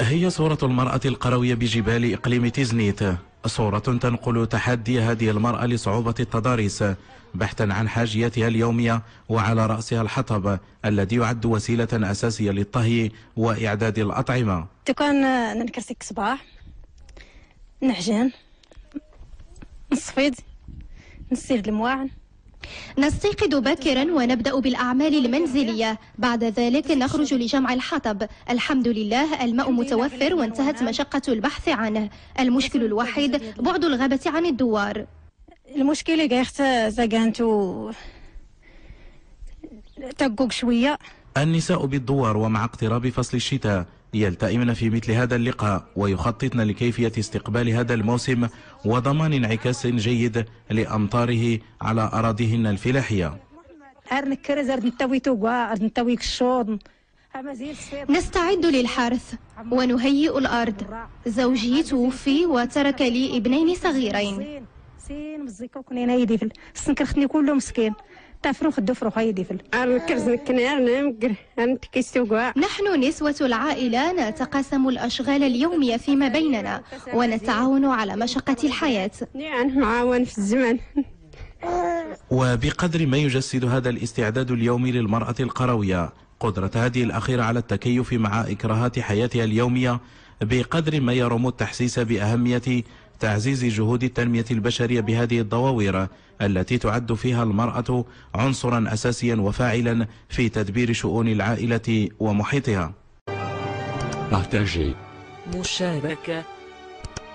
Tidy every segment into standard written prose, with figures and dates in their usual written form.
هي صورة المرأة القروية بجبال إقليم تيزنيت، صورة تنقل تحدي هذه المرأة لصعوبة التضاريس بحثا عن حاجياتها اليومية، وعلى رأسها الحطب الذي يعد وسيلة أساسية للطهي وإعداد الأطعمة. كان نكرسك صباح نعجن نصفيد نسير المواعن. نستيقظ باكرا ونبدأ بالأعمال المنزلية، بعد ذلك نخرج لجمع الحطب. الحمد لله الماء متوفر وانتهت مشقة البحث عنه. المشكل الوحيد بعد الغابة عن الدوار. المشكلة قايخت زقانتو تقوق شوية. النساء بالدوار ومع اقتراب فصل الشتاء يلتئمن في مثل هذا اللقاء ويخططن لكيفية استقبال هذا الموسم وضمان انعكاس جيد لأمطاره على أراضيهن الفلاحية. نستعد للحرث ونهيئ الأرض. زوجي توفي وترك لي ابنين صغيرين. نحن نسوة العائلة نتقاسم الأشغال اليومية فيما بيننا ونتعاون على مشقة الحياة. معاون في الزمن. وبقدر ما يجسد هذا الاستعداد اليومي للمرأة القروية قدرة هذه الأخيرة على التكيف مع إكراهات حياتها اليومية، بقدر ما يرم التحسيس بأهمية تعزيز جهود التنمية البشرية بهذه الضواوير التي تعد فيها المرأة عنصرا أساسيا وفاعلا في تدبير شؤون العائلة ومحيطها. مشاركة.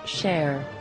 Share.